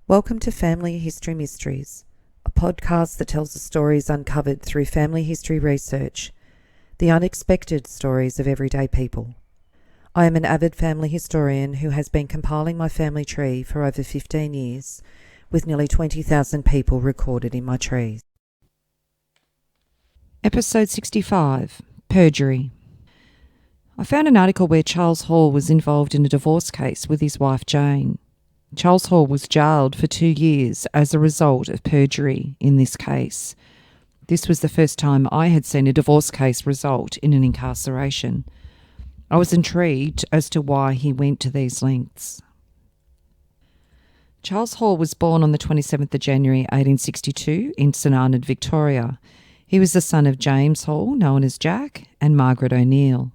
Welcome to Family History Mysteries, a podcast that tells the stories uncovered through family history research, the unexpected stories of everyday people. I am an avid family historian who has been compiling my family tree for over 15 years, with nearly 20,000 people recorded in my trees. Episode 65, Perjury. I found an article where Charles Hall was involved in a divorce case with his wife Jane. Charles Hall was jailed for 2 years as a result of perjury in this case. This was the first time I had seen a divorce case result in an incarceration. I was intrigued as to why he went to these lengths. Charles Hall was born on the 27th of January 1862 in St Arnaud, Victoria. He was the son of James Hall, known as Jack, and Margaret O'Neill.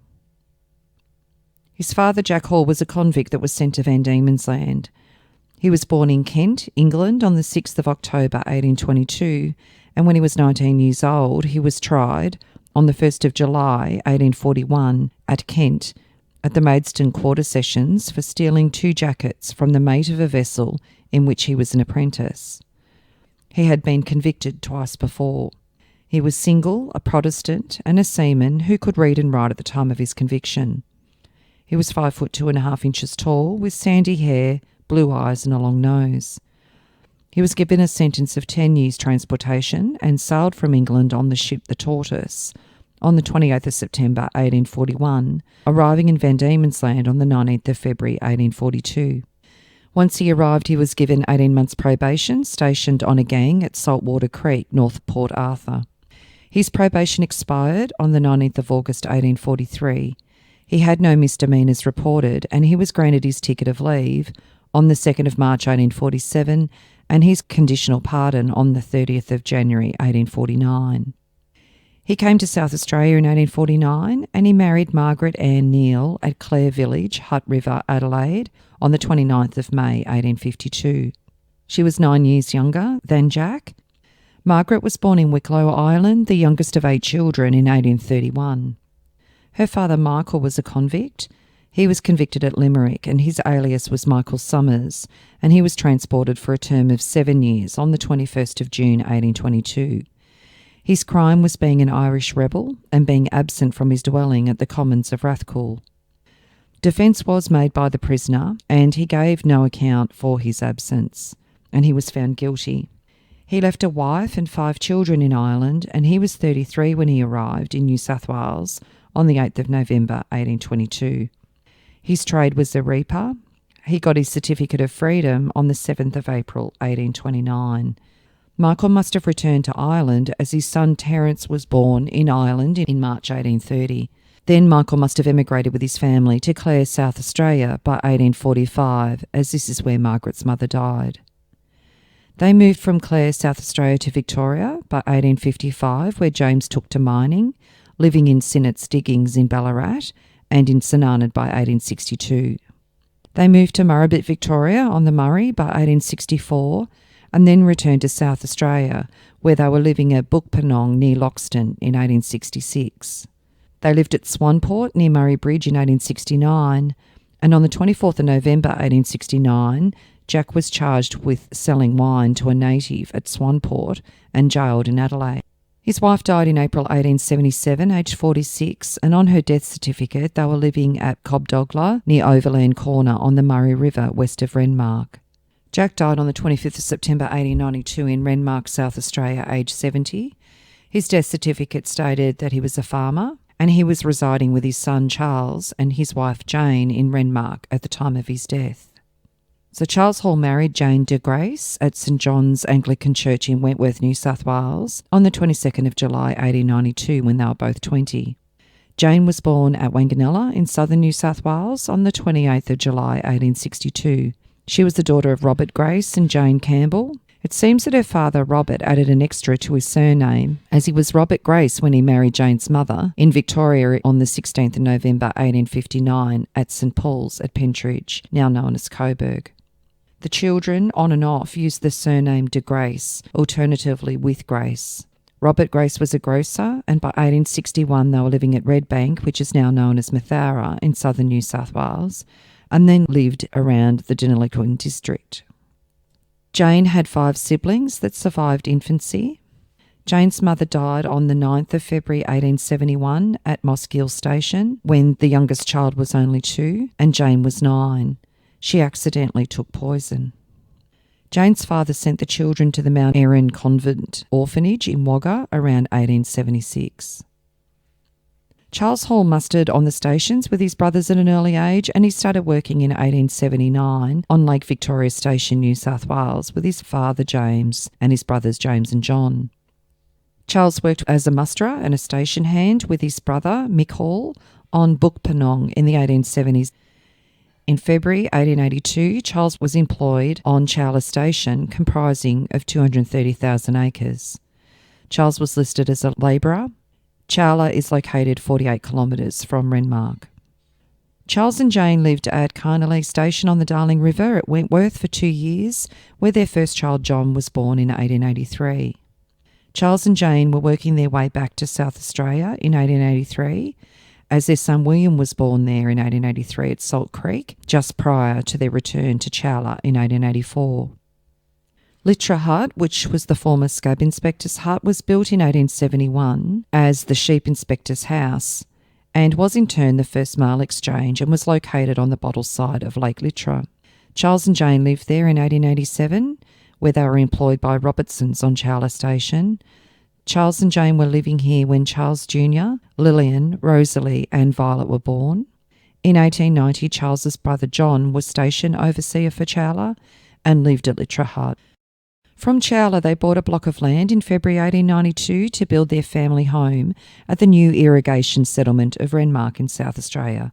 His father, Jack Hall, was a convict that was sent to Van Diemen's Land. He was born in Kent, England, on the 6th of October 1822, and when he was 19 years old, he was tried on the 1st of July 1841 at Kent at the Maidstone Quarter Sessions for stealing 2 jackets from the mate of a vessel in which he was an apprentice. He had been convicted twice before. He was single, a Protestant, and a seaman who could read and write at the time of his conviction. He was 5 foot 2.5 tall, with sandy hair, blue eyes and a long nose. He was given a sentence of 10 years transportation and sailed from England on the ship the Tortoise on the 28th of September 1841, arriving in Van Diemen's Land on the 19th of February 1842. Once he arrived, he was given 18 months probation, stationed on a gang at Saltwater Creek, north Port Arthur. His probation expired on the 19th of August 1843. He had no misdemeanours reported, and he was granted his ticket of leave on the 2nd of March 1847 and his conditional pardon on the 30th of January 1849. He came to South Australia in 1849 and he married Margaret Ann Neal at Clare Village, Hutt River, Adelaide on the 29th of May 1852. She was 9 years younger than Jack. Margaret was born in Wicklow Island, the youngest of 8 children, in 1831. Her father Michael was a convict. He was convicted at Limerick and his alias was Michael Summers, and he was transported for a term of 7 years on the 21st of June 1822. His crime was being an Irish rebel and being absent from his dwelling at the Commons of Rathcoole. Defence was made by the prisoner and he gave no account for his absence, and he was found guilty. He left a wife and 5 children in Ireland, and he was 33 when he arrived in New South Wales on the 8th of November 1822. His trade was a reaper. He got his certificate of freedom on the 7th of April 1829. Michael must have returned to Ireland as his son Terence was born in Ireland in March 1830. Then Michael must have emigrated with his family to Clare, South Australia by 1845, as this is where Margaret's mother died. They moved from Clare, South Australia to Victoria by 1855, where James took to mining, living in Sinnett's diggings in Ballarat and in St Arnaud by 1862. They moved to Murrabit, Victoria on the Murray by 1864 and then returned to South Australia, where they were living at Bookpernong near Loxton in 1866. They lived at Swanport near Murray Bridge in 1869, and on the 24th of November 1869, Jack was charged with selling wine to a native at Swanport and jailed in Adelaide. His wife died in April 1877, aged 46, and on her death certificate they were living at Cobdogla near Overland Corner on the Murray River west of Renmark. Jack died on the 25th of September 1892 in Renmark, South Australia, aged 70. His death certificate stated that he was a farmer and he was residing with his son Charles and his wife Jane in Renmark at the time of his death. So Charles Hall married Jane de Grace at St John's Anglican Church in Wentworth, New South Wales on the 22nd of July 1892 when they were both 20. Jane was born at Wanganella in southern New South Wales on the 28th of July 1862. She was the daughter of Robert Grace and Jane Campbell. It seems that her father Robert added an extra to his surname, as he was Robert Grace when he married Jane's mother in Victoria on the 16th of November 1859 at St Paul's at Pentridge, now known as Coburg. The children, on and off, used the surname de Grace, alternatively with Grace. Robert Grace was a grocer, and by 1861 they were living at Redbank, which is now known as Mathara in southern New South Wales, and then lived around the Deniliquin district. Jane had 5 siblings that survived infancy. Jane's mother died on the 9th of February 1871 at Mosgiel Station when the youngest child was only 2 and Jane was 9. She accidentally took poison. Jane's father sent the children to the Mount Erin Convent Orphanage in Wagga around 1876. Charles Hall mustered on the stations with his brothers at an early age, and he started working in 1879 on Lake Victoria Station, New South Wales, with his father James and his brothers James and John. Charles worked as a musterer and a station hand with his brother Mick Hall on Bookpanong in the 1870s. In February 1882, Charles was employed on Chowla Station, comprising of 230,000 acres. Charles was listed as a labourer. Chowla is located 48 kilometres from Renmark. Charles and Jane lived at Carnally Station on the Darling River at Wentworth for 2 years, where their first child John was born in 1883. Charles and Jane were working their way back to South Australia in 1883, as their son William was born there in 1883 at Salt Creek, just prior to their return to Chowla in 1884. Litra Hut, which was the former Scab Inspector's hut, was built in 1871 as the Sheep Inspector's house and was in turn the first mail exchange and was located on the bottle side of Lake Litra. Charles and Jane lived there in 1887, where they were employed by Robertson's on Chowla Station. Charles and Jane were living here when Charles Jr., Lillian, Rosalie and Violet were born. In 1890, Charles's brother John was station overseer for Chowla and lived at Litra Hut. From Chowla, they bought a block of land in February 1892 to build their family home at the new irrigation settlement of Renmark in South Australia.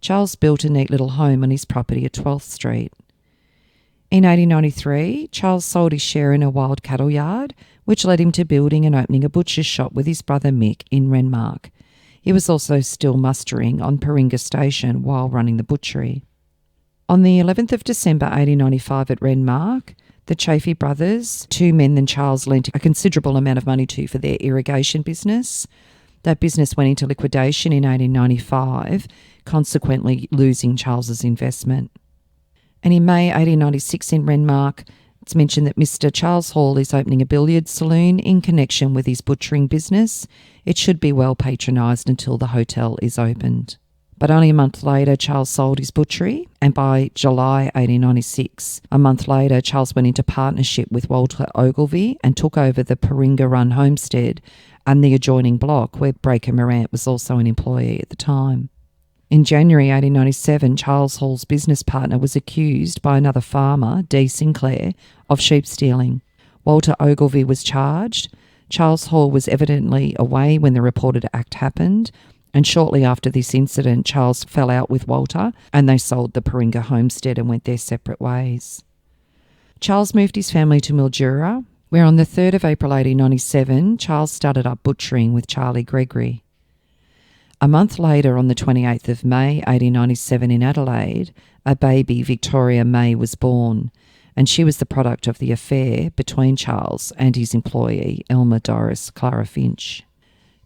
Charles built a neat little home on his property at 12th Street. In 1893, Charles sold his share in a wild cattle yard, which led him to building and opening a butcher's shop with his brother Mick in Renmark. He was also still mustering on Paringa Station while running the butchery. On the 11th of December 1895 at Renmark, the Chaffee brothers, 2 men that Charles lent a considerable amount of money to for their irrigation business. That business went into liquidation in 1895, consequently losing Charles's investment. And in May 1896 in Renmark, it's mentioned that Mr. Charles Hall is opening a billiards saloon in connection with his butchering business. It should be well patronised until the hotel is opened. But only a month later, Charles sold his butchery, and by July 1896, a month later, Charles went into partnership with Walter Ogilvie and took over the Paringa Run homestead and the adjoining block, where Breaker Morant was also an employee at the time. In January 1897, Charles Hall's business partner was accused by another farmer, D. Sinclair, of sheep stealing. Walter Ogilvie was charged. Charles Hall was evidently away when the reported act happened, and shortly after this incident, Charles fell out with Walter and they sold the Paringa homestead and went their separate ways. Charles moved his family to Mildura, where on the 3rd of April 1897, Charles started up butchering with Charlie Gregory. A month later, on the 28th of May 1897 in Adelaide, a baby, Victoria May, was born, and she was the product of the affair between Charles and his employee, Elma Doris Clara Finch.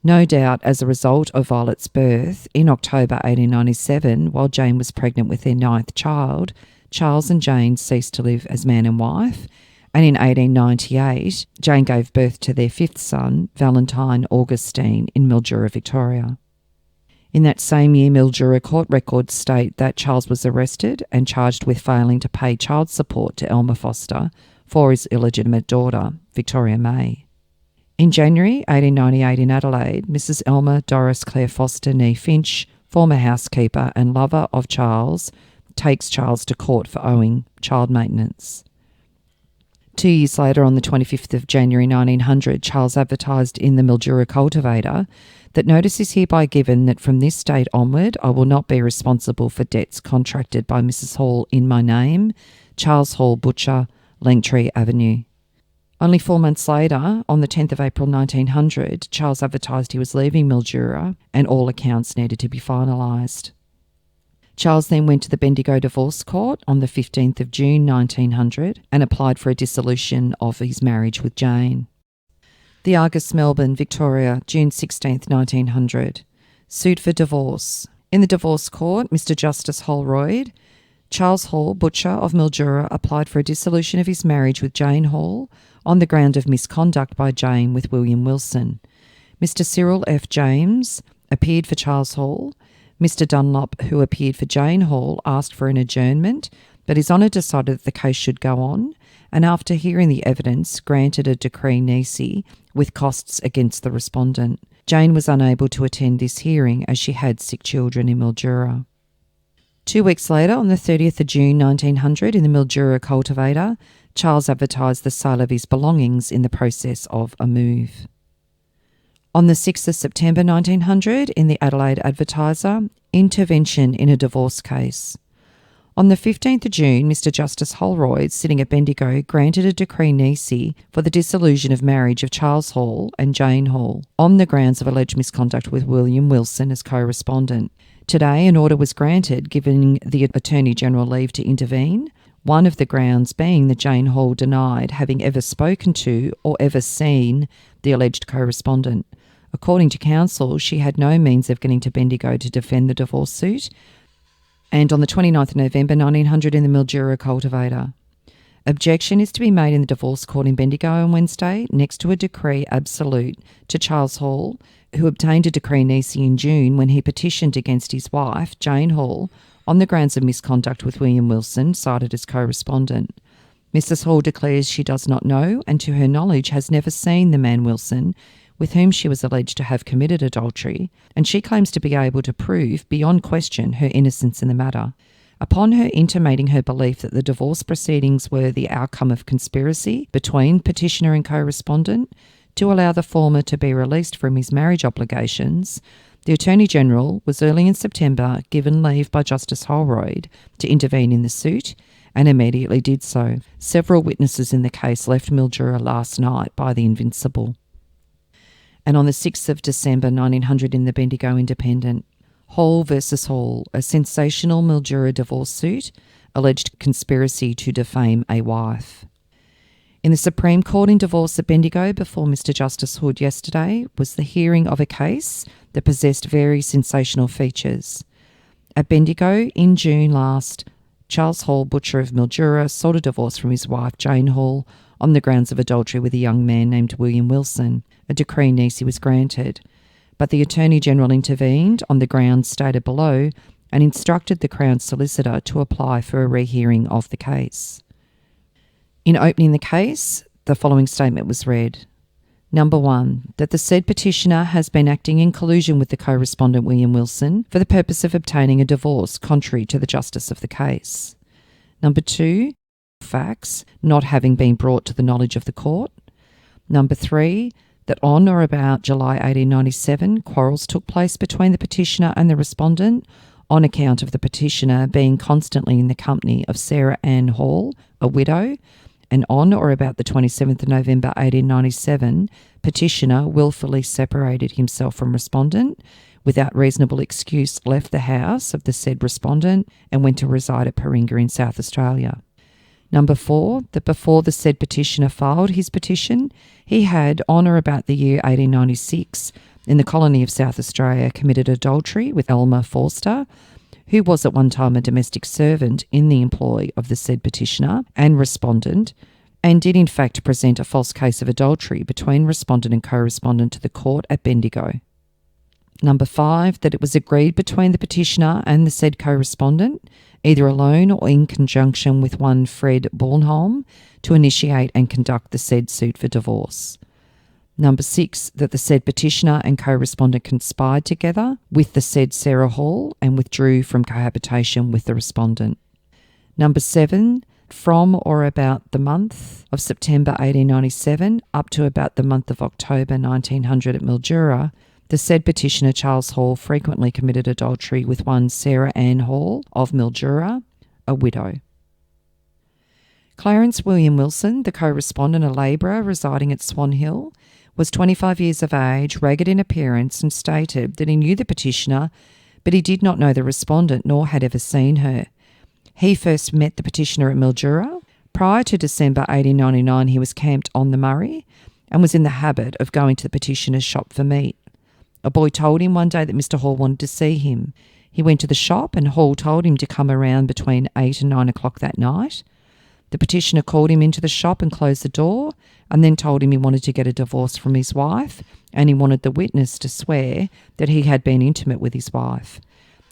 No doubt as a result of Violet's birth, in October 1897, while Jane was pregnant with their 9th child, Charles and Jane ceased to live as man and wife, and in 1898, Jane gave birth to their 5th son, Valentine Augustine, in Mildura, Victoria. In that same year, Mildura court records state that Charles was arrested and charged with failing to pay child support to Elmer Foster for his illegitimate daughter, Victoria May. In January 1898 in Adelaide, Mrs. Elma Doris Claire Foster nee Finch, former housekeeper and lover of Charles, takes Charles to court for owing child maintenance. 2 years later, on the 25th of January 1900, Charles advertised in the Mildura Cultivator that notice is hereby given that from this date onward I will not be responsible for debts contracted by Mrs. Hall in my name, Charles Hall Butcher, Langtree Avenue. Only 4 months later, on the 10th of April 1900, Charles advertised he was leaving Mildura and all accounts needed to be finalised. Charles then went to the Bendigo Divorce Court on the 15th of June 1900 and applied for a dissolution of his marriage with Jane. The Argus, Melbourne, Victoria, June 16th, 1900. Suit for divorce. In the Divorce Court, Mr. Justice Holroyd, Charles Hall, butcher of Mildura, applied for a dissolution of his marriage with Jane Hall on the ground of misconduct by Jane with William Wilson. Mr. Cyril F. James appeared for Charles Hall. Mr. Dunlop, who appeared for Jane Hall, asked for an adjournment, but His Honour decided that the case should go on, and after hearing the evidence, granted a decree nisi with costs against the respondent. Jane was unable to attend this hearing as she had sick children in Mildura. 2 weeks later, on the 30th of June 1900, in the Mildura Cultivator, Charles advertised the sale of his belongings in the process of a move. On the 6th of September 1900, in the Adelaide Advertiser, intervention in a divorce case. On the 15th of June, Mr. Justice Holroyd, sitting at Bendigo, granted a decree nisi for the dissolution of marriage of Charles Hall and Jane Hall on the grounds of alleged misconduct with William Wilson as co-respondent. Today, an order was granted giving the Attorney-General leave to intervene, one of the grounds being that Jane Hall denied having ever spoken to or ever seen the alleged co-respondent. According to counsel, she had no means of getting to Bendigo to defend the divorce suit. And on the 29th of November 1900 in the Mildura Cultivator, objection is to be made in the divorce court in Bendigo on Wednesday next to a decree absolute to Charles Hall, who obtained a decree nisi in June when he petitioned against his wife, Jane Hall, on the grounds of misconduct with William Wilson, cited as co-respondent. Mrs. Hall declares she does not know and to her knowledge has never seen the man Wilson, with whom she was alleged to have committed adultery, and she claims to be able to prove beyond question her innocence in the matter. Upon her intimating her belief that the divorce proceedings were the outcome of conspiracy between petitioner and co-respondent to allow the former to be released from his marriage obligations, the Attorney-General was early in September given leave by Justice Holroyd to intervene in the suit, and immediately did so. Several witnesses in the case left Mildura last night by the Invincible. And on the 6th of December 1900 in the Bendigo Independent, Hall versus Hall, a sensational Mildura divorce suit, alleged conspiracy to defame a wife. In the Supreme Court in divorce at Bendigo before Mr. Justice Hood yesterday was the hearing of a case that possessed very sensational features. At Bendigo, in June last, Charles Hall, butcher of Mildura, sought a divorce from his wife Jane Hall on the grounds of adultery with a young man named William Wilson. A decree nisi was granted, but the Attorney-General intervened on the grounds stated below and instructed the Crown Solicitor to apply for a rehearing of the case. In opening the case, the following statement was read. Number 1, that the said petitioner has been acting in collusion with the co-respondent William Wilson for the purpose of obtaining a divorce contrary to the justice of the case. Number 2, facts not having been brought to the knowledge of the court. Number 3, that on or about July 1897, quarrels took place between the petitioner and the respondent on account of the petitioner being constantly in the company of Sarah Ann Hall, a widow, and on or about the 27th of November 1897, petitioner willfully separated himself from respondent, without reasonable excuse left the house of the said respondent and went to reside at Paringa in South Australia. Number 4, that before the said petitioner filed his petition, he had, on or about the year 1896, in the colony of South Australia, committed adultery with Elmer Forster, who was at one time a domestic servant in the employ of the said petitioner and respondent, and did in fact present a false case of adultery between respondent and co-respondent to the court at Bendigo. Number 5, that it was agreed between the petitioner and the said co-respondent, either alone or in conjunction with one Fred Bornholm, to initiate and conduct the said suit for divorce. Number 6, that the said petitioner and co-respondent conspired together with the said Sarah Hall and withdrew from cohabitation with the respondent. Number 7, from or about the month of September 1897 up to about the month of October 1900 at Mildura, the said petitioner Charles Hall frequently committed adultery with one Sarah Ann Hall of Mildura, a widow. Clarence William Wilson, the co-respondent, a labourer residing at Swan Hill, was 25 years of age, ragged in appearance, and stated that he knew the petitioner, but he did not know the respondent nor had ever seen her. He first met the petitioner at Mildura. Prior to December 1899, he was camped on the Murray and was in the habit of going to the petitioner's shop for meat. A boy told him one day that Mr. Hall wanted to see him. He went to the shop and Hall told him to come around between 8 and 9 o'clock that night. The petitioner called him into the shop and closed the door and then told him he wanted to get a divorce from his wife and he wanted the witness to swear that he had been intimate with his wife.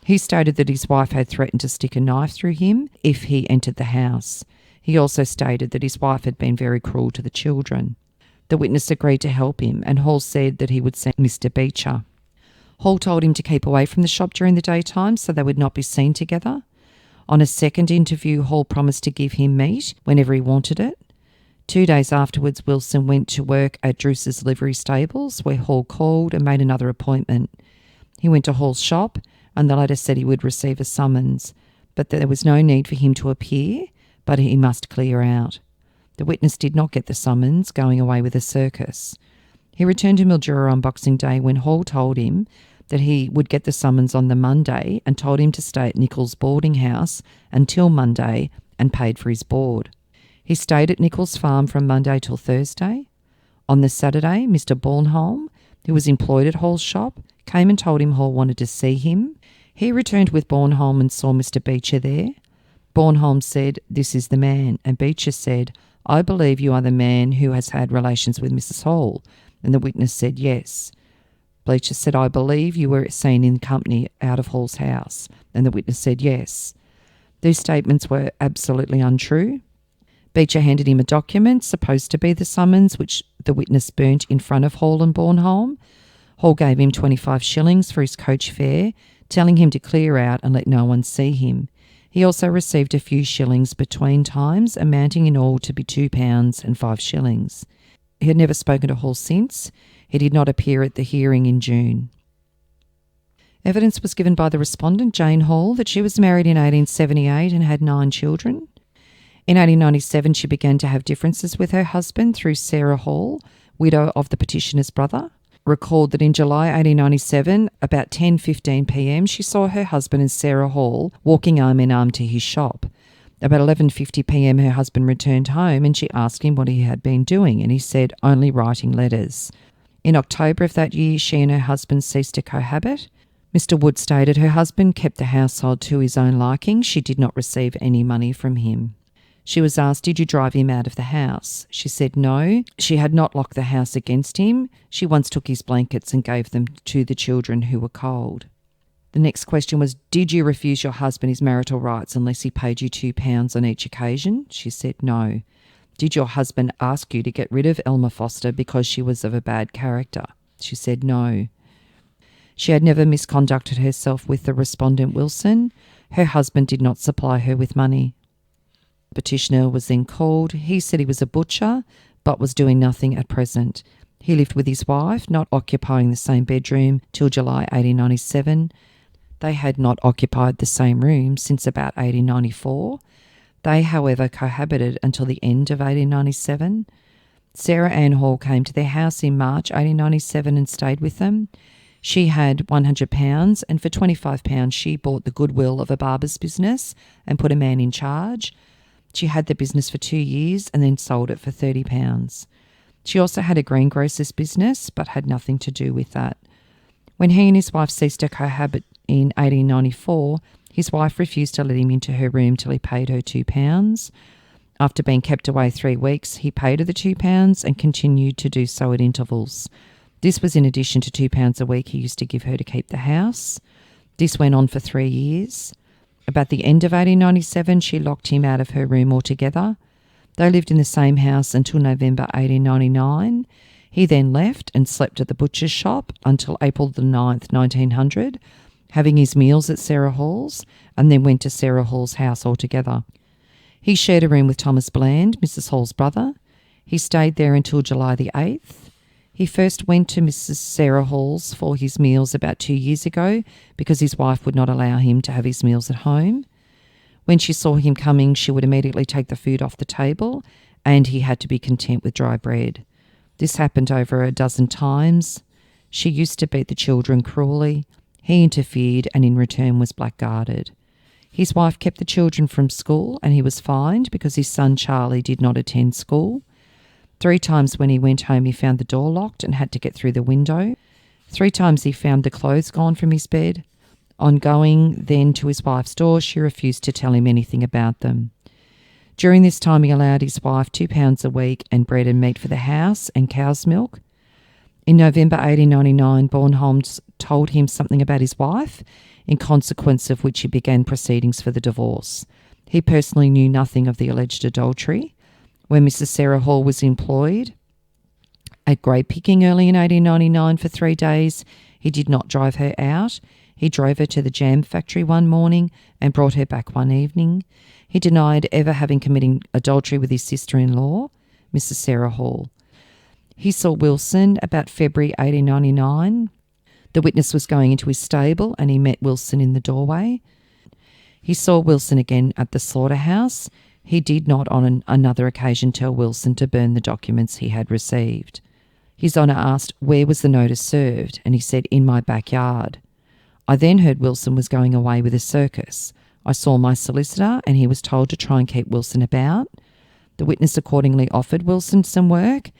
He stated that his wife had threatened to stick a knife through him if he entered the house. He also stated that his wife had been very cruel to the children. The witness agreed to help him and Hall said that he would send Mr. Beecher. Hall told him to keep away from the shop during the daytime so they would not be seen together. On a second interview, Hall promised to give him meat whenever he wanted it. 2 days afterwards, Wilson went to work at Druce's livery stables where Hall called and made another appointment. He went to Hall's shop and the latter said he would receive a summons, but that there was no need for him to appear, but he must clear out. The witness did not get the summons, going away with a circus. He returned to Mildura on Boxing Day when Hall told him that he would get the summons on the Monday and told him to stay at Nichols' boarding house until Monday and paid for his board. He stayed at Nichols' farm from Monday till Thursday. On the Saturday, Mr. Bornholm, who was employed at Hall's shop, came and told him Hall wanted to see him. He returned with Bornholm and saw Mr. Beecher there. Bornholm said, "This is the man," and Beecher said, "I believe you are the man who has had relations with Mrs. Hall," and the witness said yes. Beecher said, "I believe you were seen in company out of Hall's house," and the witness said yes. These statements were absolutely untrue. Beecher handed him a document supposed to be the summons, which the witness burnt in front of Hall and Bornholm. Hall gave him 25 shillings for his coach fare, telling him to clear out and let no one see him. He also received a few shillings between times, amounting in all to be £2 and 5 shillings. He had never spoken to Hall since. He did not appear at the hearing in June. Evidence was given by the respondent, Jane Hall, that she was married in 1878 and had 9 children. In 1897, she began to have differences with her husband through Sarah Hall, widow of the petitioner's brother. Recalled that in July 1897, about 10:15 p.m, she saw her husband and Sarah Hall walking arm in arm to his shop. About 11:50 p.m, her husband returned home and she asked him what he had been doing, and he said, "Only writing letters." In October of that year, she and her husband ceased to cohabit. Mr. Wood stated her husband kept the household to his own liking. She did not receive any money from him. She was asked, "Did you drive him out of the house?" She said no. She had not locked the house against him. She once took his blankets and gave them to the children who were cold. The next question was, "Did you refuse your husband his marital rights unless he paid you £2 on each occasion?" She said no. "Did your husband ask you to get rid of Elmer Foster because she was of a bad character?" She said no. She had never misconducted herself with the respondent Wilson. Her husband did not supply her with money. The petitioner was then called. He said he was a butcher, but was doing nothing at present. He lived with his wife, not occupying the same bedroom, till July 1897. They had not occupied the same room since about 1894. They, however, cohabited until the end of 1897. Sarah Ann Hall came to their house in March 1897 and stayed with them. She had £100, and for £25 she bought the goodwill of a barber's business and put a man in charge. She had the business for 2 years and then sold it for £30. She also had a greengrocer's business, but had nothing to do with that. When he and his wife ceased to cohabit in 1894, his wife refused to let him into her room till he paid her £2. After being kept away 3 weeks, he paid her the £2 and continued to do so at intervals. This was in addition to £2 a week he used to give her to keep the house. This went on for 3 years. About the end of 1897, she locked him out of her room altogether. They lived in the same house until November 1899. He then left and slept at the butcher's shop until April the 9th, 1900, having his meals at Sarah Hall's, and then went to Sarah Hall's house altogether. He shared a room with Thomas Bland, Mrs. Hall's brother. He stayed there until July the 8th. He first went to Mrs. Sarah Hall's for his meals about 2 years ago because his wife would not allow him to have his meals at home. When she saw him coming, she would immediately take the food off the table, and he had to be content with dry bread. This happened over a dozen times. She used to beat the children cruelly. He interfered and in return was blackguarded. His wife kept the children from school and he was fined because his son Charlie did not attend school. 3 times when he went home he found the door locked and had to get through the window. 3 times he found the clothes gone from his bed. On going then to his wife's door, she refused to tell him anything about them. During this time, he allowed his wife £2 a week and bread and meat for the house and cow's milk. In November 1899, Bornholm told him something about his wife, in consequence of which he began proceedings for the divorce. He personally knew nothing of the alleged adultery. When Mrs. Sarah Hall was employed at grape picking early in 1899 for 3 days, he did not drive her out. He drove her to the jam factory one morning and brought her back one evening. He denied ever having committed adultery with his sister-in-law, Mrs. Sarah Hall. He saw Wilson about February 1899. The witness was going into his stable and he met Wilson in the doorway. He saw Wilson again at the slaughterhouse. He did not on another occasion tell Wilson to burn the documents he had received. His Honour asked, where was the notice served? And he said, in my backyard. I then heard Wilson was going away with a circus. I saw my solicitor and he was told to try and keep Wilson about. The witness accordingly offered Wilson some work,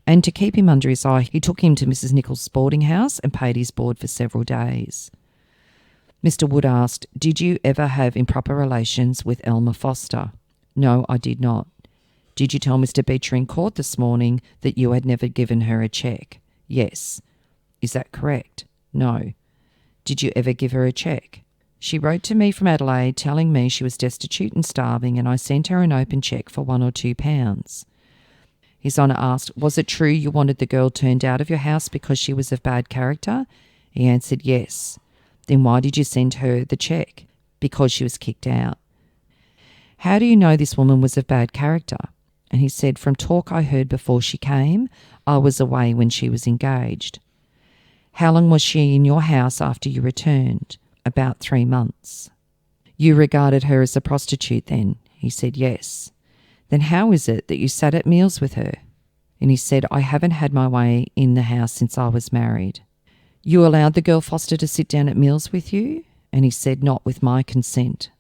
and to keep him under his eye, he took him to Mrs. Nichols' boarding house and paid his board for several days. Mr. Wood asked, did you ever have improper relations with Elmer Foster? No, I did not. Did you tell Mr. Beecher in court this morning that you had never given her a cheque? Yes. Is that correct? No. Did you ever give her a cheque? She wrote to me from Adelaide telling me she was destitute and starving, and I sent her an open cheque for £1 or £2. His Honour asked, was it true you wanted the girl turned out of your house because she was of bad character? He answered, yes. Then why did you send her the cheque? Because she was kicked out. How do you know this woman was of bad character? And he said, from talk I heard before she came, I was away when she was engaged. How long was she in your house after you returned? About 3 months. You regarded her as a prostitute then? He said, yes. Then how is it that you sat at meals with her? And he said, I haven't had my way in the house since I was married. You allowed the girl Foster to sit down at meals with you? And he said, not with my consent.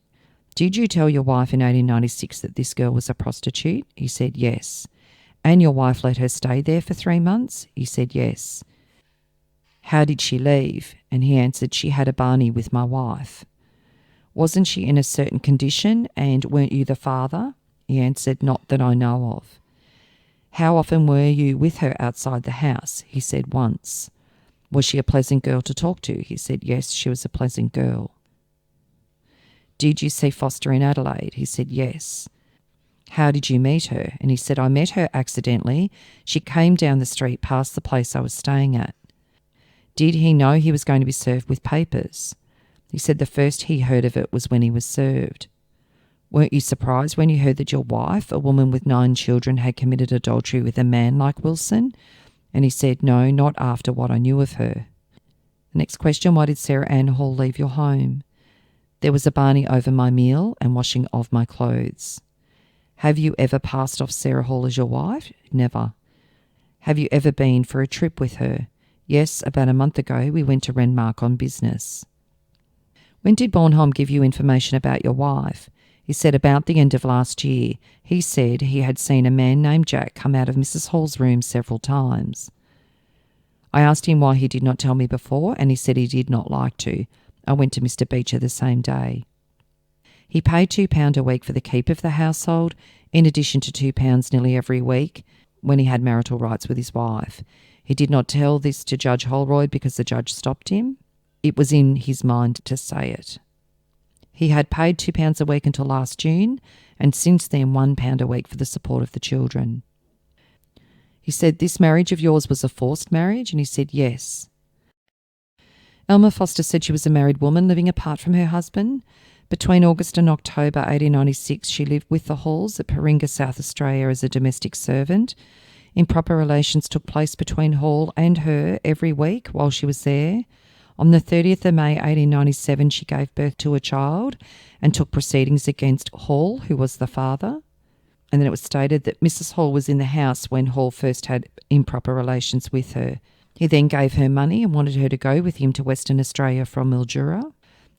Did you tell your wife in 1896 that this girl was a prostitute? He said, yes. And your wife let her stay there for 3 months? He said, yes. How did she leave? And he answered, she had a barney with my wife. Wasn't she in a certain condition, and weren't you the father? He answered, not that I know of. How often were you with her outside the house? He said, once. Was she a pleasant girl to talk to? He said, yes, she was a pleasant girl. Did you see Foster in Adelaide? He said, yes. How did you meet her? And he said, I met her accidentally. She came down the street past the place I was staying at. Did he know he was going to be served with papers? He said the first he heard of it was when he was served. Weren't you surprised when you heard that your wife, a woman with 9 children, had committed adultery with a man like Wilson? And he said, no, not after what I knew of her. The next question, why did Sarah Ann Hall leave your home? There was a barney over my meal and washing of my clothes. Have you ever passed off Sarah Hall as your wife? Never. Have you ever been for a trip with her? Yes, about a month ago we went to Renmark on business. When did Bornholm give you information about your wife? He said about the end of last year. He said he had seen a man named Jack come out of Mrs. Hall's room several times. I asked him why he did not tell me before, and he said he did not like to. I went to Mr. Beecher the same day. He paid £2 a week for the keep of the household, in addition to £2 nearly every week when he had marital rights with his wife. He did not tell this to Judge Holroyd because the judge stopped him. It was in his mind to say it. He had paid £2 a week until last June, and since then £1 a week for the support of the children. He said, this marriage of yours was a forced marriage? And he said, yes. Elmer Foster said she was a married woman living apart from her husband. Between August and October 1896, she lived with the Halls at Paringa, South Australia as a domestic servant. Improper relations took place between Hall and her every week while she was there. On the 30th of May 1897, she gave birth to a child and took proceedings against Hall, who was the father. And then it was stated that Mrs. Hall was in the house when Hall first had improper relations with her. He then gave her money and wanted her to go with him to Western Australia from Mildura.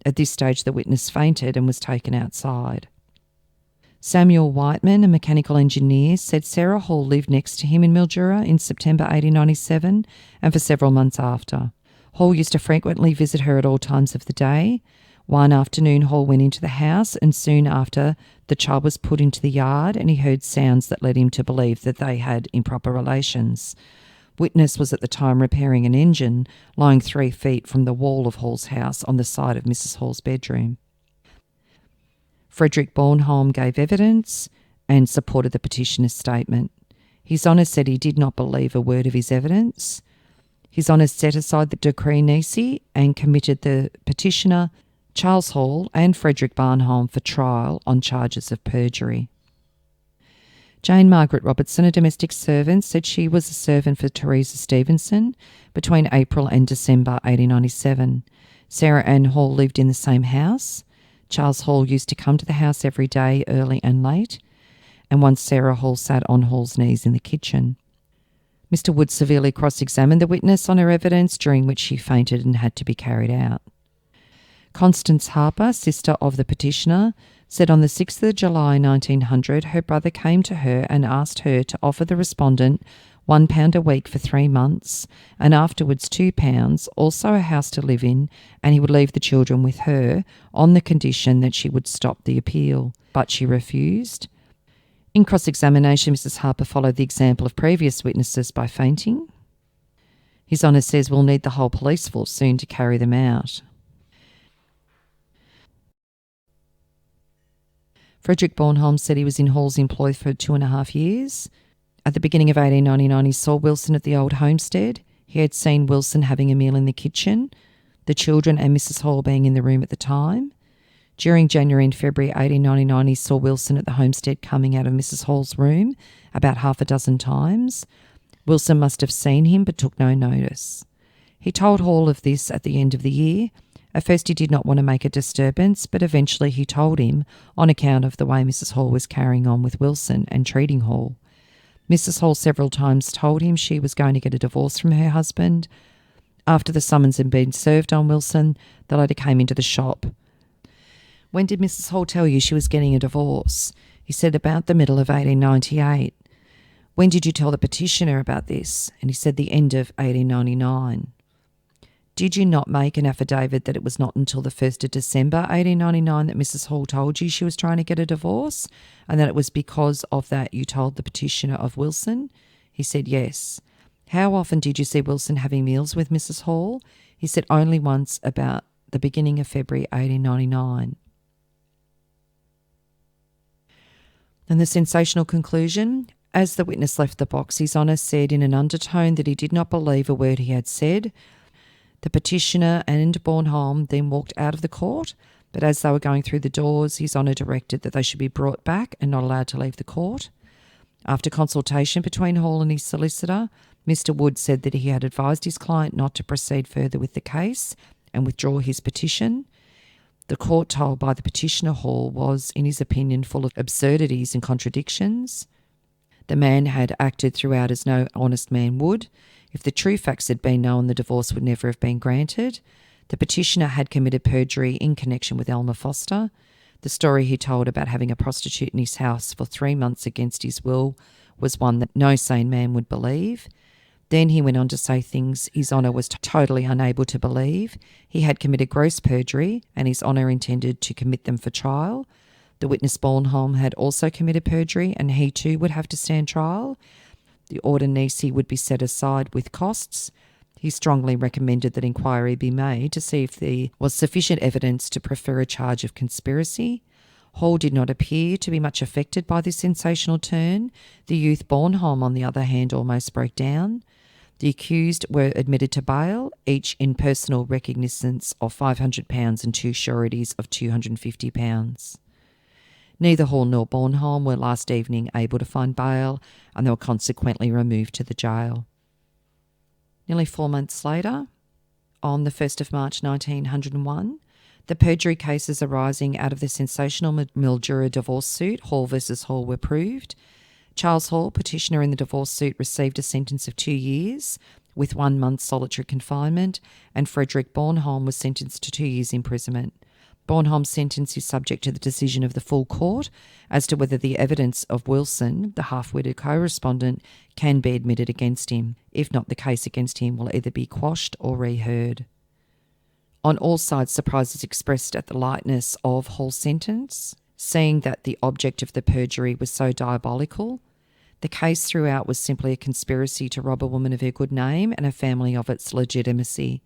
At this stage, the witness fainted and was taken outside. Samuel Whiteman, a mechanical engineer, said Sarah Hall lived next to him in Mildura in September 1897 and for several months after. Hall used to frequently visit her at all times of the day. One afternoon, Hall went into the house, and soon after, the child was put into the yard, and he heard sounds that led him to believe that they had improper relations. Witness was at the time repairing an engine lying 3 feet from the wall of Hall's house on the side of Mrs. Hall's bedroom. Frederick Bornholm gave evidence and supported the petitioner's statement. His Honour said he did not believe a word of his evidence. His Honour set aside the decree nisi and committed the petitioner, Charles Hall and Frederick Barnholm for trial on charges of perjury. Jane Margaret Robertson, a domestic servant, said she was a servant for Teresa Stevenson between April and December 1897. Sarah Ann Hall lived in the same house. Charles Hall used to come to the house every day, early and late, and once Sarah Hall sat on Hall's knees in the kitchen. Mr. Wood severely cross-examined the witness on her evidence, during which she fainted and had to be carried out. Constance Harper, sister of the petitioner, said on the 6th of July 1900 her brother came to her and asked her to offer the respondent £1 a week for 3 months and afterwards £2, also a house to live in, and he would leave the children with her on the condition that she would stop the appeal, but she refused. In cross-examination, Mrs. Harper followed the example of previous witnesses by fainting. His Honour says we'll need the whole police force soon to carry them out. Frederick Bornholm said he was in Hall's employ for 2.5 years. At the beginning of 1899, he saw Wilson at the old homestead. He had seen Wilson having a meal in the kitchen, the children and Mrs. Hall being in the room at the time. During January and February 1899, he saw Wilson at the homestead coming out of Mrs. Hall's room about 6 times. Wilson must have seen him but took no notice. He told Hall of this at the end of the year. At first he did not want to make a disturbance, but eventually he told him on account of the way Mrs. Hall was carrying on with Wilson and treating Hall. Mrs. Hall several times told him she was going to get a divorce from her husband. After the summons had been served on Wilson, the latter came into the shop. "When did Mrs. Hall tell you she was getting a divorce?" He said, "About the middle of 1898. "When did you tell the petitioner about this?" And he said, "The end of 1899. "Did you not make an affidavit that it was not until the 1st of December 1899 that Mrs. Hall told you she was trying to get a divorce, and that it was because of that you told the petitioner of Wilson?" He said, "Yes." "How often did you see Wilson having meals with Mrs. Hall?" He said, "Only once, about the beginning of February 1899. And the sensational conclusion: as the witness left the box, His Honour said in an undertone that he did not believe a word he had said. The petitioner and Bornholm then walked out of the court, but as they were going through the doors, His Honour directed that they should be brought back and not allowed to leave the court. After consultation between Hall and his solicitor, Mr. Wood said that he had advised his client not to proceed further with the case and withdraw his petition. The court told by the petitioner Hall was, in his opinion, full of absurdities and contradictions. The man had acted throughout as no honest man would. If the true facts had been known, the divorce would never have been granted. The petitioner had committed perjury in connection with Elmer Foster. The story he told about having a prostitute in his house for 3 months against his will was one that no sane man would believe. Then he went on to say things His Honour was totally unable to believe. He had committed gross perjury, and His Honour intended to commit them for trial. The witness Bornholm had also committed perjury, and he too would have to stand trial. The order nisi would be set aside with costs. He strongly recommended that inquiry be made to see if there was sufficient evidence to prefer a charge of conspiracy. Hall did not appear to be much affected by this sensational turn. The youth Bornholm, on the other hand, almost broke down. The accused were admitted to bail, each in personal recognizance of £500 and 2 sureties of £250. Neither Hall nor Bornholm were last evening able to find bail, and they were consequently removed to the jail. Nearly 4 months later, on the 1st of March 1901, the perjury cases arising out of the sensational Mildura divorce suit, Hall versus Hall, were proved. Charles Hall, petitioner in the divorce suit, received a sentence of 2 years with 1 month's solitary confinement, and Frederick Bornholm was sentenced to 2 years imprisonment. Bornholm's sentence is subject to the decision of the full court as to whether the evidence of Wilson, the half-witted co-respondent, can be admitted against him. If not, the case against him will either be quashed or reheard. On all sides, surprise is expressed at the lightness of Hall's sentence, seeing that the object of the perjury was so diabolical. The case throughout was simply a conspiracy to rob a woman of her good name and a family of its legitimacy.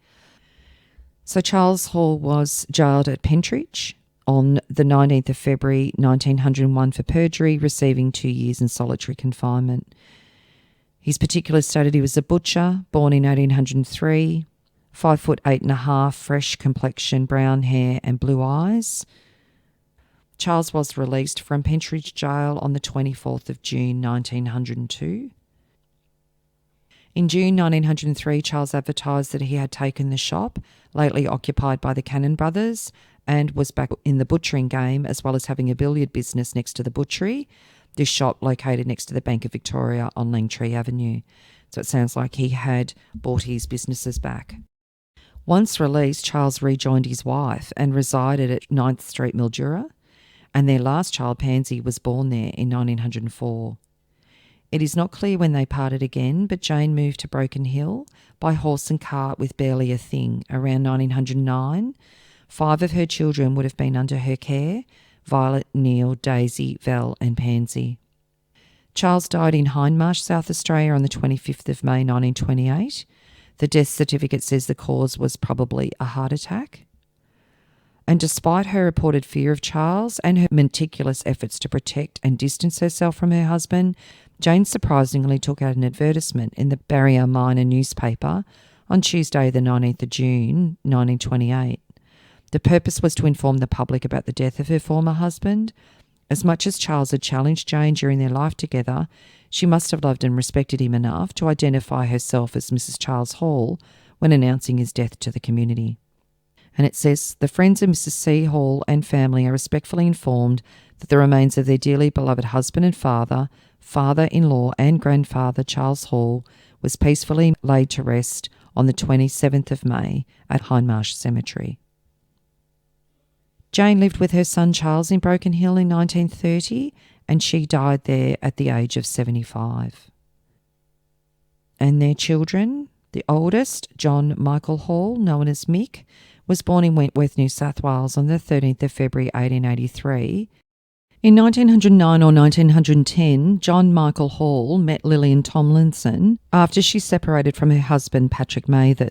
So Charles Hall was jailed at Pentridge on the 19th of February 1901 for perjury, receiving 2 years in solitary confinement. His particulars stated he was a butcher, born in 1803, 5'8.5", fresh complexion, brown hair and blue eyes. Charles was released from Pentridge Jail on the 24th of June 1902. In June 1903, Charles advertised that he had taken the shop, lately occupied by the Cannon brothers, and was back in the butchering game, as well as having a billiard business next to the butchery, this shop located next to the Bank of Victoria on Langtree Avenue. So it sounds like he had bought his businesses back. Once released, Charles rejoined his wife and resided at 9th Street, Mildura, and their last child, Pansy, was born there in 1904. It is not clear when they parted again, but Jane moved to Broken Hill by horse and cart with barely a thing around 1909. 5 of her children would have been under her care: Violet, Neil, Daisy, Val and Pansy. Charles died in Hindmarsh, South Australia on the 25th of May 1928. The death certificate says the cause was probably a heart attack. And despite her reported fear of Charles and her meticulous efforts to protect and distance herself from her husband, Jane surprisingly took out an advertisement in the Barrier Miner newspaper on Tuesday the 19th of June 1928. The purpose was to inform the public about the death of her former husband. As much as Charles had challenged Jane during their life together, she must have loved and respected him enough to identify herself as Mrs. Charles Hall when announcing his death to the community. And it says, the friends of Mrs. C. Hall and family are respectfully informed that the remains of their dearly beloved husband and father, father-in-law and grandfather Charles Hall, was peacefully laid to rest on the 27th of May at Hindmarsh Cemetery. Jane lived with her son Charles in Broken Hill in 1930, and she died there at the age of 75. And their children, the oldest, John Michael Hall, known as Mick, was born in Wentworth, New South Wales on the 13th of February 1883. In 1909 or 1910, John Michael Hall met Lillian Tomlinson after she separated from her husband, Patrick Mather.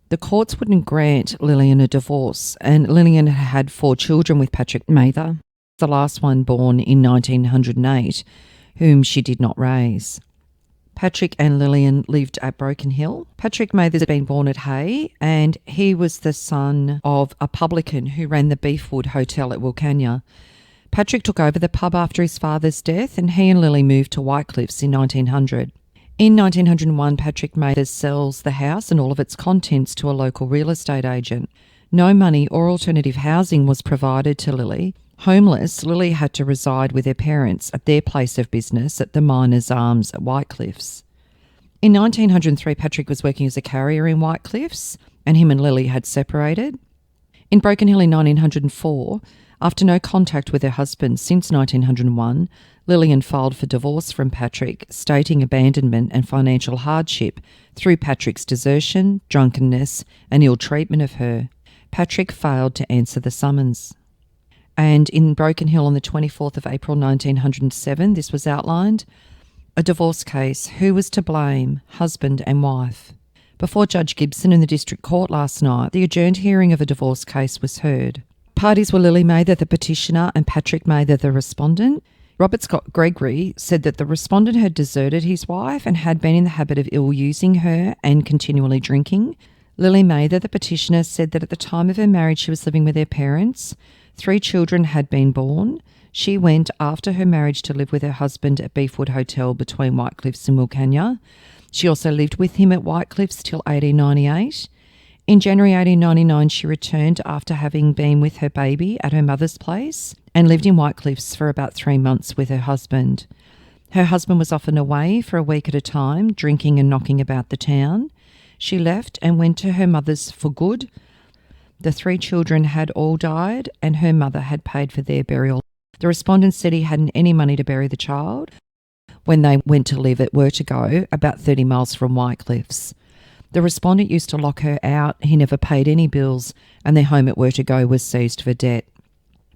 The courts wouldn't grant Lillian a divorce, and Lillian had 4 children with Patrick Mather, the last one born in 1908, whom she did not raise. Patrick and Lillian lived at Broken Hill. Patrick Mather had been born at Hay, and he was the son of a publican who ran the Beefwood Hotel at Wilcannia. Patrick took over the pub after his father's death, and he and Lily moved to Whitecliffs in 1900. In 1901, Patrick Mather sells the house and all of its contents to a local real estate agent. No money or alternative housing was provided to Lily. Homeless, Lily had to reside with her parents at their place of business at the Miners' Arms at Whitecliffs. In 1903, Patrick was working as a carrier in Whitecliffs, and him and Lily had separated. In Broken Hill in 1904, after no contact with her husband since 1901, Lillian filed for divorce from Patrick, stating abandonment and financial hardship through Patrick's desertion, drunkenness and ill treatment of her. Patrick failed to answer the summons. And in Broken Hill on the 24th of April 1907, this was outlined, a divorce case, who was to blame, husband and wife. Before Judge Gibson in the District Court last night, the adjourned hearing of a divorce case was heard. Parties were Lily Mather, the petitioner, and Patrick Mather, the respondent. Robert Scott Gregory said that the respondent had deserted his wife and had been in the habit of ill-using her and continually drinking. Lily Mather, the petitioner, said that at the time of her marriage she was living with her parents. 3 children had been born. She went after her marriage to live with her husband at Beefwood Hotel between Whitecliffs and Wilcannia. She also lived with him at Whitecliffs till 1898. In January 1899, she returned after having been with her baby at her mother's place and lived in Whitecliffs for about 3 months with her husband. Her husband was often away for a week at a time, drinking and knocking about the town. She left and went to her mother's for good. The 3 children had all died and her mother had paid for their burial. The respondent said he hadn't any money to bury the child when they went to live at Wertigo, about 30 miles from Whitecliffs. The respondent used to lock her out. He never paid any bills and their home at Wertigo was seized for debt.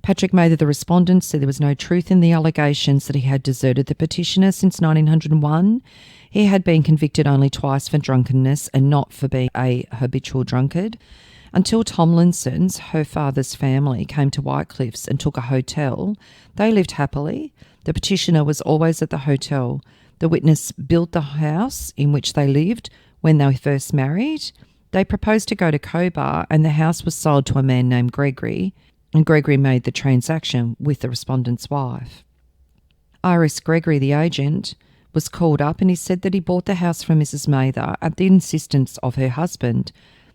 Patrick Mather, the respondent, said there was no truth in the allegations that he had deserted the petitioner since 1901. He had been convicted only twice for drunkenness and not for being a habitual drunkard. Until Tomlinson's, her father's family, came to Whitecliffs and took a hotel, they lived happily. The petitioner was always at the hotel. The witness built the house in which they lived when they first married. They proposed to go to Cobar and the house was sold to a man named Gregory, and Gregory made the transaction with the respondent's wife. Iris Gregory, the agent, was called up and he said that he bought the house from Mrs. Mather at the insistence of her husband.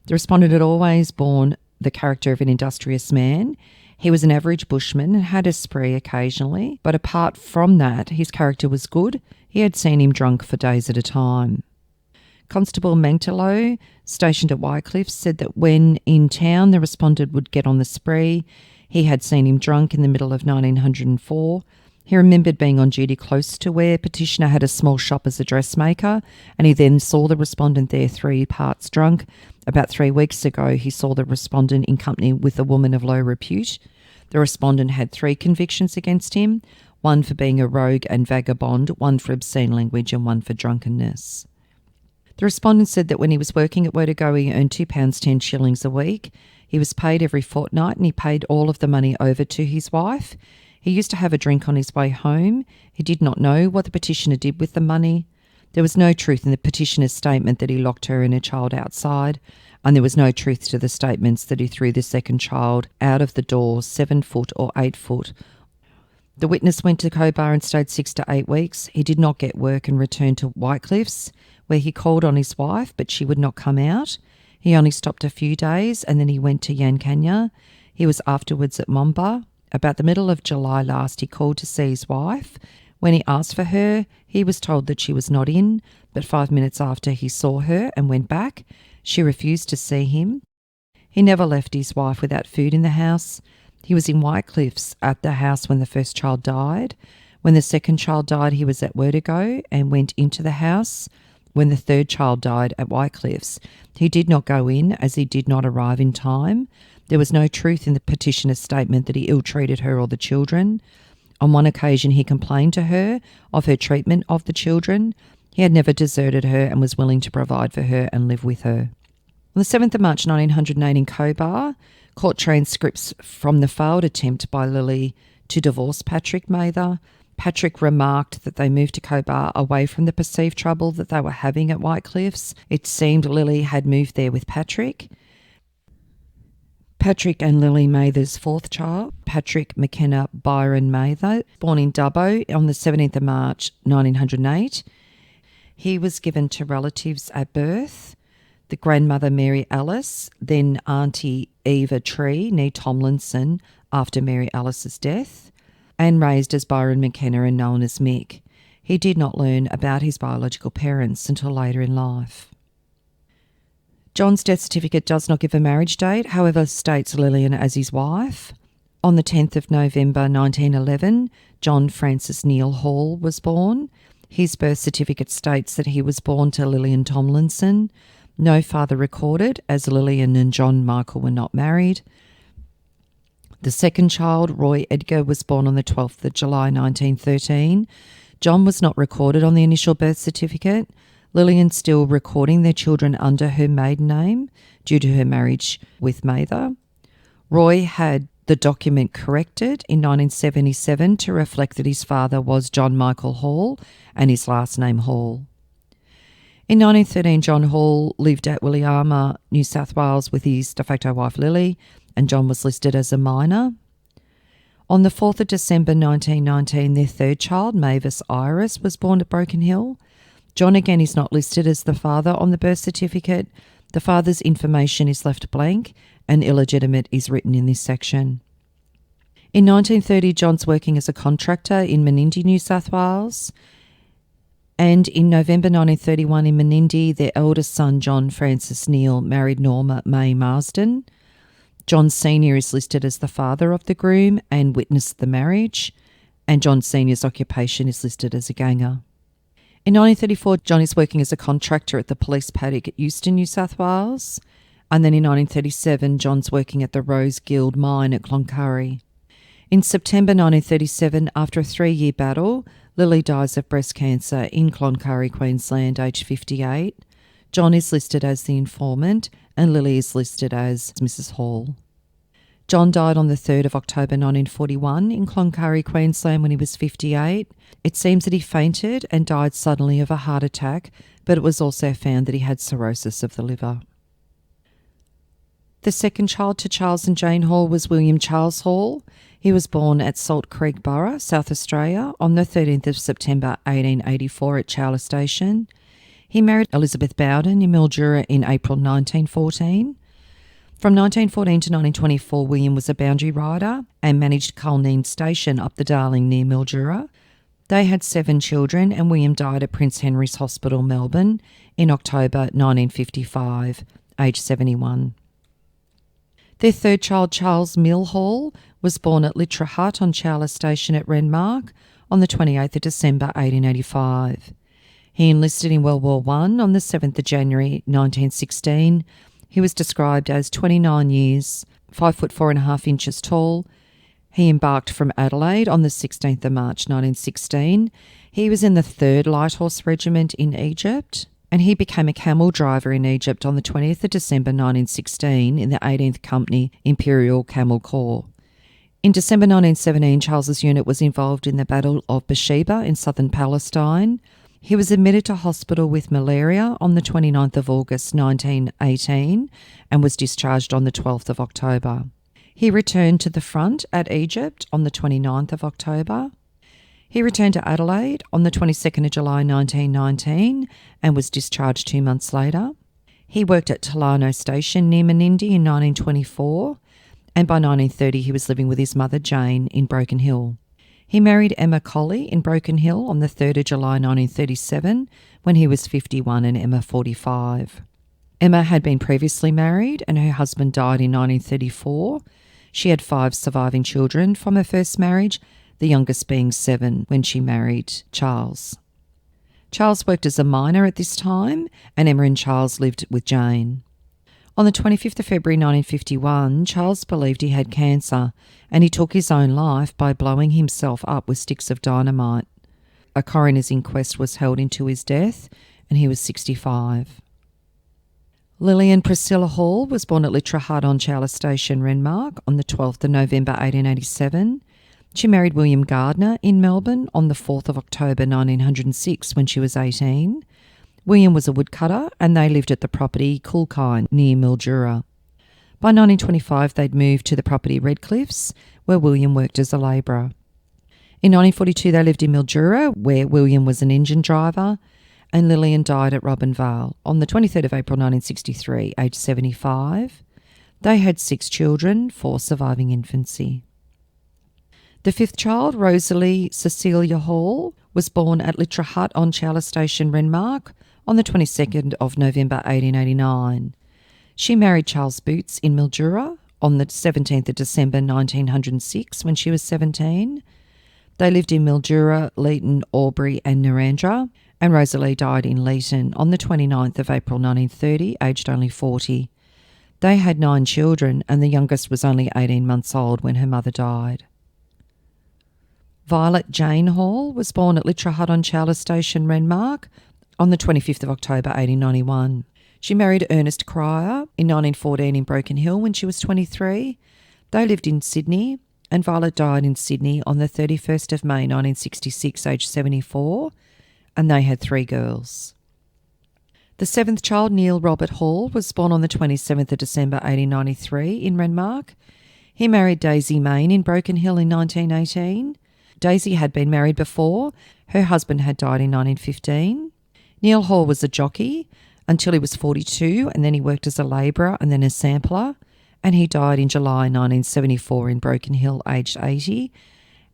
The respondent had always borne the character of an industrious man. He was an average bushman and had a spree occasionally, but apart from that, his character was good. He had seen him drunk for days at a time. Constable Mangtalo, stationed at Whitecliff, said that when in town the respondent would get on the spree. He had seen him drunk in the middle of 1904. He remembered being on duty close to where petitioner had a small shop as a dressmaker, and he then saw the respondent there 3 parts drunk. About 3 weeks ago, he saw the respondent in company with a woman of low repute. The respondent had 3 convictions against him, 1 for being a rogue and vagabond, 1 for obscene language and 1 for drunkenness. The respondent said that when he was working at Wertigo, he earned £2.10 a week. He was paid every fortnight and he paid all of the money over to his wife. He used to have a drink on his way home. He did not know what the petitioner did with the money. There was no truth in the petitioner's statement that he locked her and her child outside, and there was no truth to the statements that he threw the second child out of the door 7 foot or 8 foot. The witness went to Cobar and stayed 6 to 8 weeks. He did not get work and returned to Whitecliffs, where he called on his wife, but she would not come out. He only stopped a few days and then he went to Yankanya. He was afterwards at Momba. About the middle of July last, he called to see his wife. When he asked for her, he was told that she was not in, but 5 minutes after he saw her and went back. She refused to see him. He never left his wife without food in the house. He was in Whitecliffs at the house when the first child died. When the second child died, he was at Wertigo and went into the house. When the third child died at Whitecliffs, he did not go in as he did not arrive in time. There was no truth in the petitioner's statement that he ill-treated her or the children. On one occasion, he complained to her of her treatment of the children. He had never deserted her and was willing to provide for her and live with her. On the 7th of March 1908 in Cobar, court transcripts from the failed attempt by Lily to divorce Patrick Mather. Patrick remarked that they moved to Cobar away from the perceived trouble that they were having at Whitecliffs. It seemed Lily had moved there with Patrick. Patrick and Lily Mather's 4th child, Patrick McKenna Byron Mather, born in Dubbo on the 17th of March 1908. He was given to relatives at birth. The grandmother Mary Alice, then Auntie Eva Tree, nee Tomlinson, after Mary Alice's death, and raised as Byron McKenna and known as Mick. He did not learn about his biological parents until later in life. John's death certificate does not give a marriage date, however states Lillian as his wife. On the 10th of November 1911, John Francis Neil Hall was born. His birth certificate states that he was born to Lillian Tomlinson. No father recorded, as Lillian and John Michael were not married. The second child, Roy Edgar, was born on the 12th of July 1913. John was not recorded on the initial birth certificate. Lillian still recording their children under her maiden name due to her marriage with Mather. Roy had the document corrected in 1977 to reflect that his father was John Michael Hall and his last name Hall. In 1913, John Hall lived at Williama, New South Wales with his de facto wife Lily, and John was listed as a minor. On the 4th of December 1919, their third child, Mavis Iris, was born at Broken Hill. John again is not listed as the father on the birth certificate. The father's information is left blank and illegitimate is written in this section. In 1930, John's working as a contractor in Menindee, New South Wales. And in November 1931 in Menindee, their eldest son, John Francis Neal, married Norma May Marsden. John Sr. is listed as the father of the groom and witnessed the marriage, and John Sr.'s occupation is listed as a ganger. In 1934, John is working as a contractor at the police paddock at Euston, New South Wales, and then in 1937, John's working at the Rose Guild mine at Cloncurry. In September 1937, after a 3-year battle, Lily dies of breast cancer in Cloncurry, Queensland, aged 58. John is listed as the informant and Lily is listed as Mrs. Hall. John died on the 3rd of October 1941 in Cloncurry, Queensland when he was 58. It seems that he fainted and died suddenly of a heart attack, but it was also found that he had cirrhosis of the liver. The second child to Charles and Jane Hall was William Charles Hall. He was born at Salt Creek Borough, South Australia, on the 13th of September 1884 at Chowla Station. He married Elizabeth Bowden in Mildura in April 1914. From 1914 to 1924, William was a boundary rider and managed Culneen Station up the Darling near Mildura. They had 7 children and William died at Prince Henry's Hospital, Melbourne, in October 1955, aged 71. Their third child, Charles Mill Hall, was born at Litra Hut on Chowla Station at Renmark on the 28th of December 1885. He enlisted in World War I on the 7th of January 1916. He was described as 29 years, 5 foot 4.5 inches tall. He embarked from Adelaide on the 16th of March 1916. He was in the 3rd Light Horse Regiment in Egypt, and he became a camel driver in Egypt on the 20th of December 1916 in the 18th Company Imperial Camel Corps. In December 1917, Charles's unit was involved in the Battle of Beersheba in southern Palestine. He was admitted to hospital with malaria on the 29th of August 1918 and was discharged on the 12th of October. He returned to the front at Egypt on the 29th of October. He returned to Adelaide on the 22nd of July 1919 and was discharged 2 months later. He worked at Talano Station near Menindee in 1924, and by 1930 he was living with his mother Jane in Broken Hill. He married Emma Colley in Broken Hill on the 3rd of July 1937 when he was 51 and Emma 45. Emma had been previously married and her husband died in 1934. She had 5 surviving children from her first marriage, the youngest being 7 when she married Charles. Charles worked as a miner at this time and Emma and Charles lived with Jane. On the 25th of February 1951, Charles believed he had cancer and he took his own life by blowing himself up with sticks of dynamite. A coroner's inquest was held into his death and he was 65. Lillian Priscilla Hall was born at Litra Hut on Chowla Station, Renmark, on the 12th of November 1887. She married William Gardner in Melbourne on the 4th of October 1906 when she was 18. William was a woodcutter and they lived at the property Coolkine near Mildura. By 1925 they'd moved to the property Redcliffs where William worked as a labourer. In 1942 they lived in Mildura where William was an engine driver, and Lillian died at Robinvale on the 23rd of April 1963, aged 75. They had 6 children, 4 surviving infancy. The 5th child, Rosalie Cecilia Hall, was born at Litra Hut on Chowla Station, Renmark, on the 22nd of November 1889. She married Charles Boots in Mildura on the 17th of December 1906 when she was 17. They lived in Mildura, Leeton, Albury and Narrandera, and Rosalie died in Leeton on the 29th of April 1930, aged only 40. They had 9 children and the youngest was only 18 months old when her mother died. Violet Jane Hall was born at Litra Hut on Chowla Station, Renmark, on the 25th of October 1891. She married Ernest Cryer in 1914 in Broken Hill when she was 23. They lived in Sydney, and Violet died in Sydney on the 31st of May 1966, aged 74, and they had 3 girls. The 7th child, Neil Robert Hall, was born on the 27th of December 1893 in Renmark. He married Daisy Main in Broken Hill in 1918. Daisy had been married before. Her husband had died in 1915. Neil Hall was a jockey until he was 42, and then he worked as a labourer and then a sampler, and he died in July 1974 in Broken Hill, aged 80,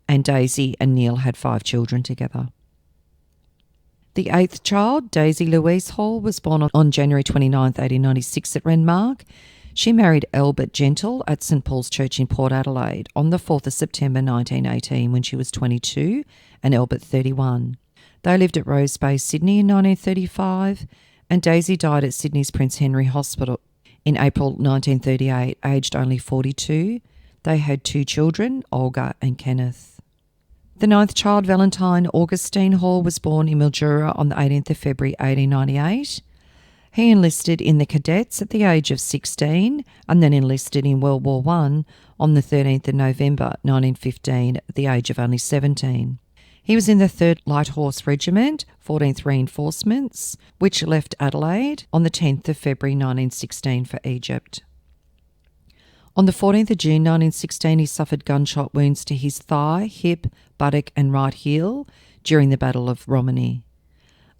and Daisy and Neil had 5 children together. The 8th child, Daisy Louise Hall, was born on January 29, 1896 at Renmark. She married Albert Gentle at St Paul's Church in Port Adelaide on the 4th of September 1918 when she was 22 and Albert 31. They lived at Rose Bay, Sydney in 1935, and Daisy died at Sydney's Prince Henry Hospital in April 1938, aged only 42. They had 2 children, Olga and Kenneth. The 9th child, Valentine Augustine Hall, was born in Mildura on the 18th of February 1898. He enlisted in the Cadets at the age of 16 and then enlisted in World War I on the 13th of November 1915 at the age of only 17. He was in the 3rd Light Horse Regiment, 14th Reinforcements, which left Adelaide on the 10th of February 1916 for Egypt. On the 14th of June 1916, he suffered gunshot wounds to his thigh, hip, buttock and right heel during the Battle of Romani.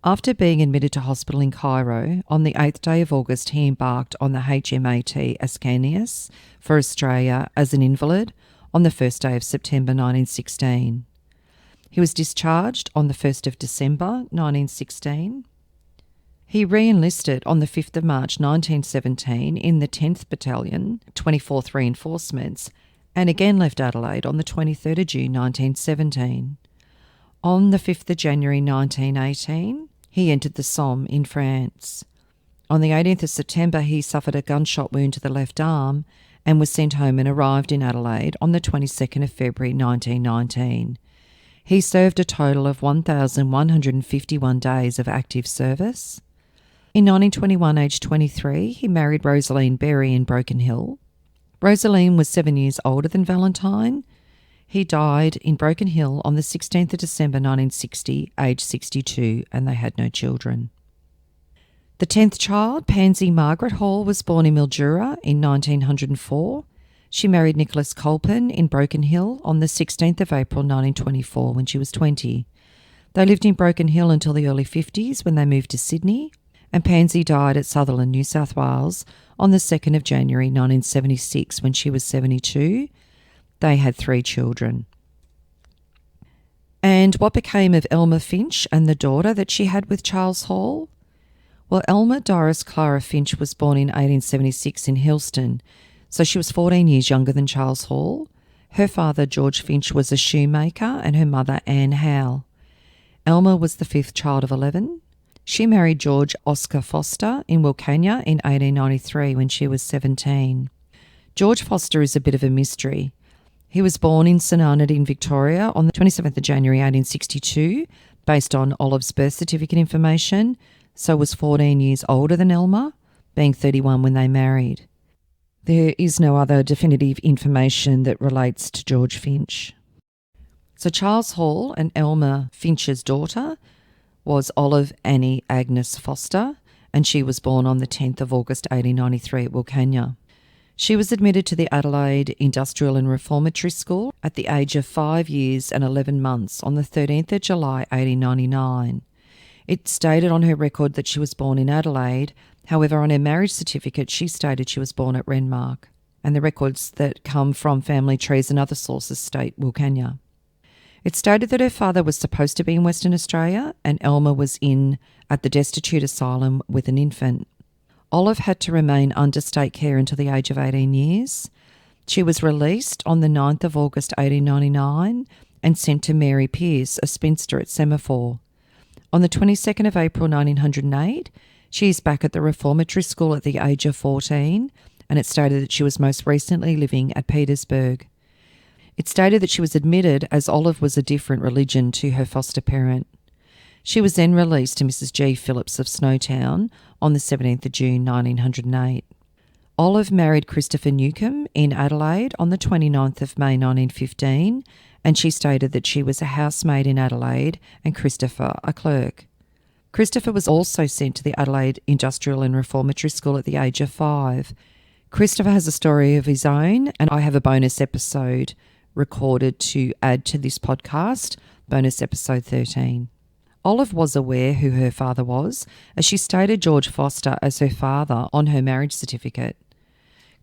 After being admitted to hospital in Cairo, on the 8th day of August he embarked on the HMAT Ascanius for Australia as an invalid on the 1st day of September 1916. He was discharged on the 1st of December 1916. He re-enlisted on the 5th of March 1917 in the 10th Battalion, 24th Reinforcements, and again left Adelaide on the 23rd of June 1917. On the 5th of January 1918, he entered the Somme in France. On the 18th of September, he suffered a gunshot wound to the left arm and was sent home and arrived in Adelaide on the 22nd of February 1919. He served a total of 1,151 days of active service. In 1921, aged 23, he married Rosaline Berry in Broken Hill. Rosaline was 7 years older than Valentine. He died in Broken Hill on the 16th of December 1960, aged 62, and they had no children. The 10th child, Pansy Margaret Hall, was born in Mildura in 1904. She married Nicholas Colpin in Broken Hill on the 16th of April 1924 when she was 20. They lived in Broken Hill until the early 50s when they moved to Sydney, and Pansy died at Sutherland, New South Wales on the 2nd of January 1976 when she was 72. They had 3 children. And what became of Elma Finch and the daughter that she had with Charles Hall? Well, Elma Doris Clara Finch was born in 1876 in Hillston, so she was 14 years younger than Charles Hall. Her father, George Finch, was a shoemaker and her mother, Anne Howe. Elma was the 5th child of 11. She married George Oscar Foster in Wilcannia in 1893 when she was 17. George Foster is a bit of a mystery. He was born in St Arnaud in Victoria on the 27th of January 1862, based on Olive's birth certificate information, so was 14 years older than Elma, being 31 when they married. There is no other definitive information that relates to George Finch. So Charles Hall and Elma Finch's daughter was Olive Annie Agnes Foster, and she was born on the 10th of August 1893 at Wilcannia. She was admitted to the Adelaide Industrial and Reformatory School at the age of 5 years and 11 months on the 13th of July 1899. It stated on her record that she was born in Adelaide. However, on her marriage certificate, she stated she was born at Renmark, and the records that come from family trees and other sources state Wilcannia. It stated that her father was supposed to be in Western Australia and Elma was in at the Destitute Asylum with an infant. Olive had to remain under state care until the age of 18 years. She was released on the 9th of August 1899 and sent to Mary Pearce, a spinster at Semaphore. On the 22nd of April 1908, she is back at the Reformatory School at the age of 14, and it stated that she was most recently living at Petersburg. It stated that she was admitted as Olive was a different religion to her foster parent. She was then released to Mrs. G. Phillips of Snowtown on the 17th of June 1908. Olive married Christopher Newcomb in Adelaide on the 29th of May 1915, and she stated that she was a housemaid in Adelaide and Christopher a clerk. Christopher was also sent to the Adelaide Industrial and Reformatory School at the age of 5. Christopher has a story of his own, and I have a bonus episode recorded to add to this podcast, bonus episode 13. Olive was aware who her father was, as she stated George Foster as her father on her marriage certificate.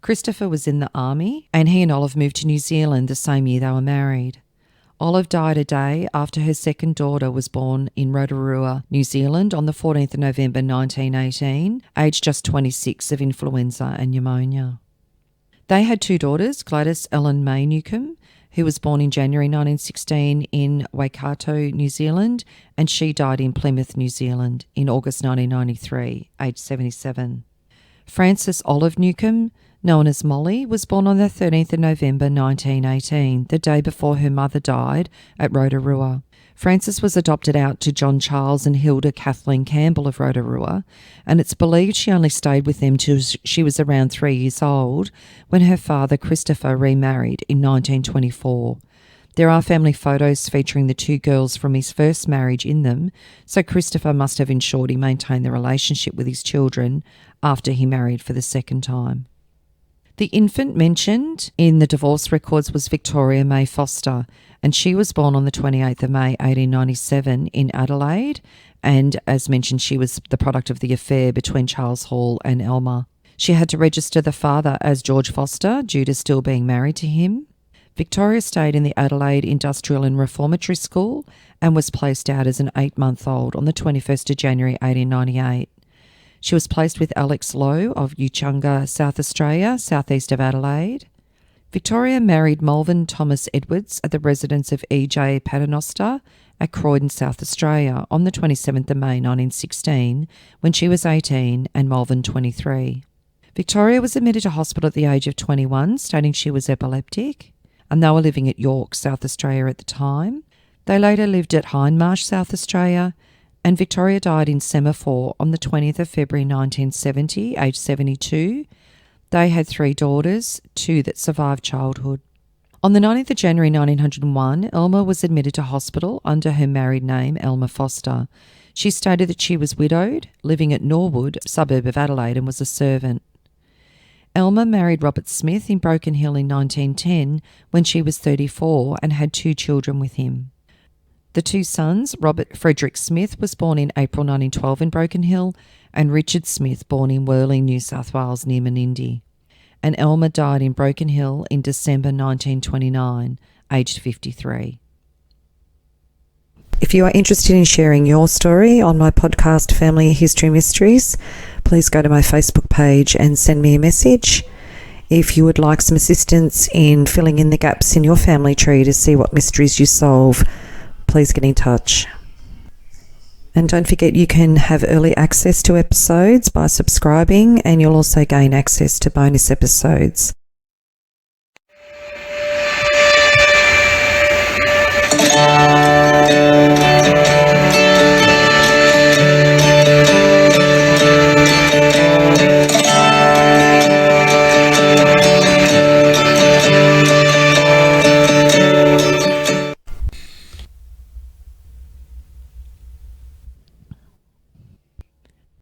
Christopher was in the army, and he and Olive moved to New Zealand the same year they were married. Olive died a day after her second daughter was born in Rotorua, New Zealand on the 14th of November 1918, aged just 26 of influenza and pneumonia. They had two daughters, Gladys Ellen May Newcomb, who was born in January 1916 in Waikato, New Zealand, and she died in Plymouth, New Zealand in August 1993, aged 77. Frances Olive Newcomb, known as Molly, was born on the 13th of November 1918, the day before her mother died at Rotorua. Frances was adopted out to John Charles and Hilda Kathleen Campbell of Rotorua, and it's believed she only stayed with them till she was around 3 years old when her father Christopher remarried in 1924. There are family photos featuring the two girls from his first marriage in them, so Christopher must have ensured he maintained the relationship with his children after he married for the second time. The infant mentioned in the divorce records was Victoria May Foster, and she was born on the 28th of May 1897 in Adelaide, and as mentioned, she was the product of the affair between Charles Hall and Elmer. She had to register the father as George Foster due to still being married to him. Victoria stayed in the Adelaide Industrial and Reformatory School and was placed out as an 8-month-old on the 21st of January 1898. She was placed with Alex Lowe of Uchunga, South Australia, southeast of Adelaide. Victoria married Melvin Thomas Edwards at the residence of E.J. Paternoster at Croydon, South Australia on the 27th of May 1916 when she was 18 and Melvin 23. Victoria was admitted to hospital at the age of 21, stating she was epileptic, and they were living at York, South Australia at the time. They later lived at Hindmarsh, South Australia, and Victoria died in Semaphore on the 20th of February 1970, aged 72. They had 3 daughters, 2 that survived childhood. On the 19th of January 1901, Elma was admitted to hospital under her married name, Elma Foster. She stated that she was widowed, living at Norwood, a suburb of Adelaide, and was a servant. Elma married Robert Smith in Broken Hill in 1910 when she was 34 and had 2 children with him. The 2 sons, Robert Frederick Smith, was born in April 1912 in Broken Hill, and Richard Smith, born in Worling, New South Wales, near Menindee. And Elma died in Broken Hill in December 1929, aged 53. If you are interested in sharing your story on my podcast Family History Mysteries, please go to my Facebook page and send me a message. If you would like some assistance in filling in the gaps in your family tree to see what mysteries you solve, please get in touch. And don't forget you can have early access to episodes by subscribing, and you'll also gain access to bonus episodes.